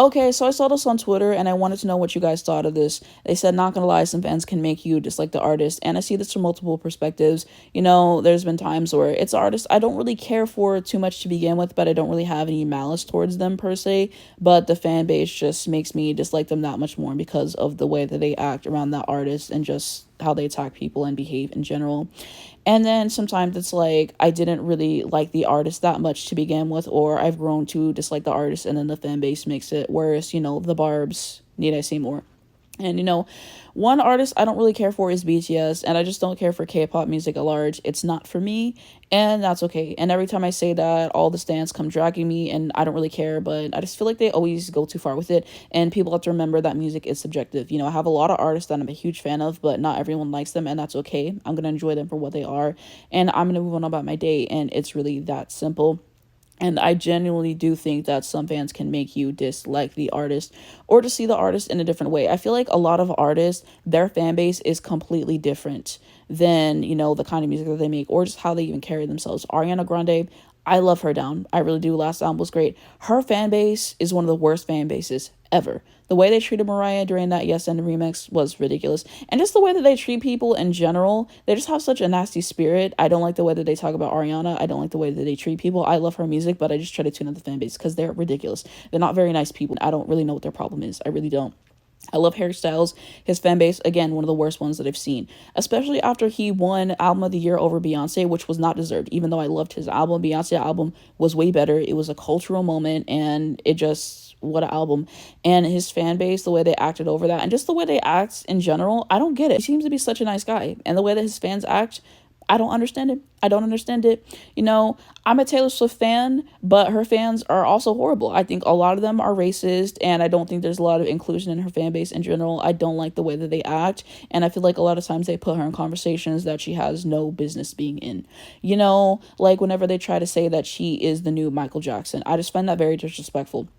Okay, so I saw this on Twitter and I wanted to know what you guys thought of this. They said, not gonna lie, some fans can make you dislike the artist. And I see this from multiple perspectives. There's been times where it's artists I don't really care for too much to begin with, but I don't really have any malice towards them per se. But the fan base just makes me dislike them that much more because of the way that they act around that artist and just how they attack people and behave in general. And then sometimes it's like I didn't really like the artist that much to begin with, or I've grown to dislike the artist, and then the fan base makes it worse. The barbs, need I say more? And one artist I don't really care for is BTS, and I just don't care for K-pop music at large. It's not for me, and that's okay. And every time I say that, all the stans come dragging me, and I don't really care, but I just feel like they always go too far with it. And people have to remember that music is subjective. I have a lot of artists that I'm a huge fan of, but not everyone likes them, and that's okay. I'm gonna enjoy them for what they are, and I'm gonna move on about my day, and it's really that simple. And I genuinely do think that some fans can make you dislike the artist or to see the artist in a different way. I feel like a lot of artists, their fan base is completely different than, the kind of music that they make or just how they even carry themselves. Ariana Grande, I love her down. I really do. Last album was great. Her fan base is one of the worst fan bases ever. The way they treated Mariah during that Yes and remix was ridiculous. And just the way that they treat people in general, they just have such a nasty spirit. I don't like the way that they talk about Ariana. I don't like the way that they treat people. I love her music, but I just try to tune out the fan base because they're ridiculous. They're not very nice people. I don't really know what their problem is. I really don't. I love Harry Styles. His fan base, again, one of the worst ones that I've seen, especially after he won Album of the Year over Beyonce, which was not deserved. Even though I loved his album, Beyonce album was way better. It was a cultural moment, and it just, what an album. And his fan base, the way they acted over that, and just the way they act in general, I don't get it. He seems to be such a nice guy, and the way that his fans act, I don't understand it. I don't understand it. I'm a Taylor Swift fan, but her fans are also horrible. I think a lot of them are racist, and I don't think there's a lot of inclusion in her fan base in general. I don't like the way that they act, and I feel like a lot of times they put her in conversations that she has no business being in. Like whenever they try to say that she is the new Michael Jackson, I just find that very disrespectful.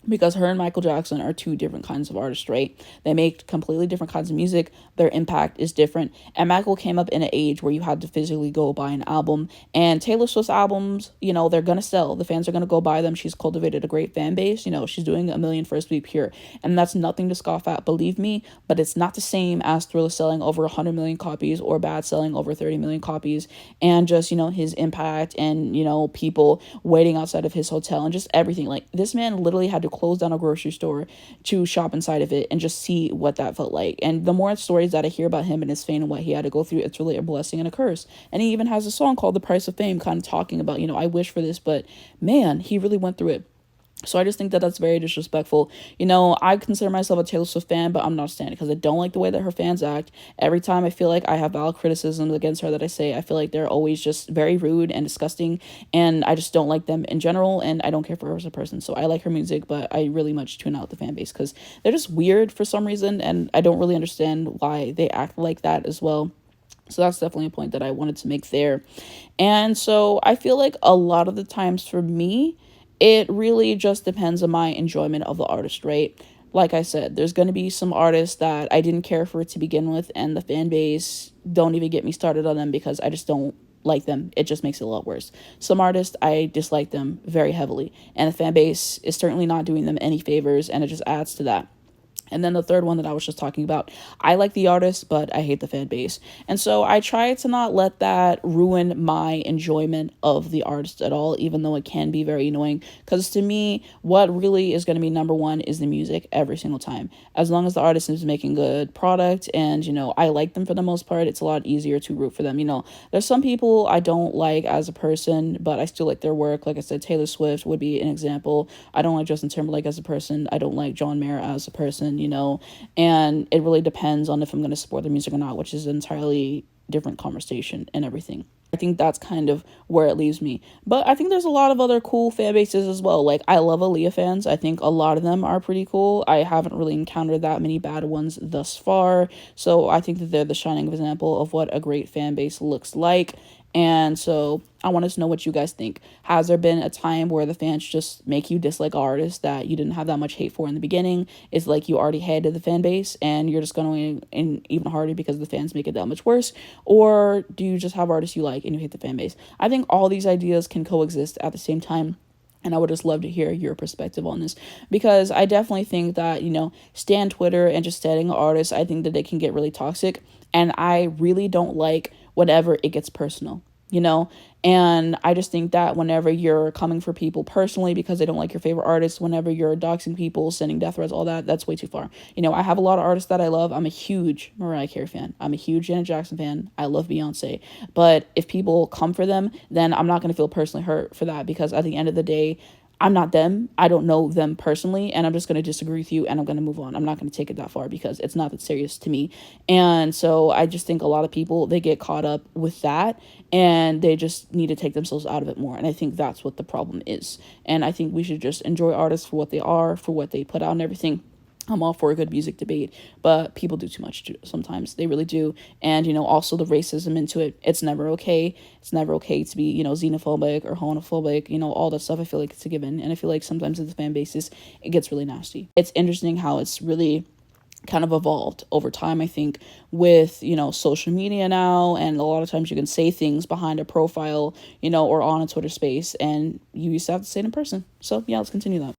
Because her and Michael Jackson are two different kinds of artists, right? They make completely different kinds of music. Their impact is different. And Michael came up in an age where you had to physically go buy an album. And Taylor Swift's albums, they're going to sell. The fans are going to go buy them. She's cultivated a great fan base. She's doing a million first week pure. And that's nothing to scoff at, believe me. But it's not the same as Thriller selling over 100 million copies or Bad selling over 30 million copies. And just, his impact and, people waiting outside of his hotel and just everything. Like, this man literally had to close down a grocery store to shop inside of it and just see what that felt like. And the more stories that I hear about him and his fame and what he had to go through, it's really a blessing and a curse. And he even has a song called The Price of Fame, kind of talking about, I wish for this, but man, he really went through it. So I just think that that's very disrespectful. I consider myself a Taylor Swift fan, but I'm not a stan because I don't like the way that her fans act. Every time I feel like I have valid criticisms against her that I say, I feel like they're always just very rude and disgusting, and I just don't like them in general, and I don't care for her as a person. So I like her music, but I really much tune out the fan base because they're just weird for some reason, and I don't really understand why they act like that as well. So that's definitely a point that I wanted to make there. And so I feel like a lot of the times for me, it really just depends on my enjoyment of the artist, right? Like I said, there's going to be some artists that I didn't care for to begin with, and the fan base, don't even get me started on them because I just don't like them. It just makes it a lot worse. Some artists, I dislike them very heavily, and the fan base is certainly not doing them any favors, and it just adds to that. And then the third one that I was just talking about, I like the artist, but I hate the fan base. And so I try to not let that ruin my enjoyment of the artist at all, even though it can be very annoying. Because to me, what really is going to be number one is the music every single time. As long as the artist is making good product and, I like them for the most part, it's a lot easier to root for them. There's some people I don't like as a person, but I still like their work. Like I said, Taylor Swift would be an example. I don't like Justin Timberlake as a person. I don't like John Mayer as a person. And it really depends on if I'm going to support the music or not, which is an entirely different conversation and everything. I think that's kind of where it leaves me. But I think there's a lot of other cool fan bases as well. Like, I love Aaliyah fans. I think a lot of them are pretty cool. I haven't really encountered that many bad ones thus far. So I think that they're the shining example of what a great fan base looks like. And so I wanted to know what you guys think. Has there been a time where the fans just make you dislike artists that you didn't have that much hate for in the beginning? It's like you already hated the fan base and you're just going in even harder because the fans make it that much worse? Or do you just have artists you like and you hate the fan base? I think all these ideas can coexist at the same time. And I would just love to hear your perspective on this, because I definitely think that, stan Twitter and just standing artists, I think that they can get really toxic. And I really don't like whenever it gets personal, you know? And I just think that whenever you're coming for people personally because they don't like your favorite artist, whenever you're doxing people, sending death threats, all that, that's way too far. I have a lot of artists that I love. I'm a huge Mariah Carey fan. I'm a huge Janet Jackson fan. I love Beyonce. But if people come for them, then I'm not going to feel personally hurt for that, because at the end of the day, I'm not them. I don't know them personally, and I'm just going to disagree with you, and I'm going to move on. I'm not going to take it that far because it's not that serious to me. And so I just think a lot of people, they get caught up with that, and they just need to take themselves out of it more. And I think that's what the problem is. And I think we should just enjoy artists for what they are, for what they put out and everything. I'm all for a good music debate, but people do too much sometimes. They really do. And, also the racism into it. It's never okay. It's never okay to be, xenophobic or homophobic, all that stuff. I feel like it's a given. And I feel like sometimes in the fan bases, it gets really nasty. It's interesting how it's really kind of evolved over time, I think, with, social media now. And a lot of times you can say things behind a profile, or on a Twitter space, and you used to have to say it in person. So yeah, let's continue that.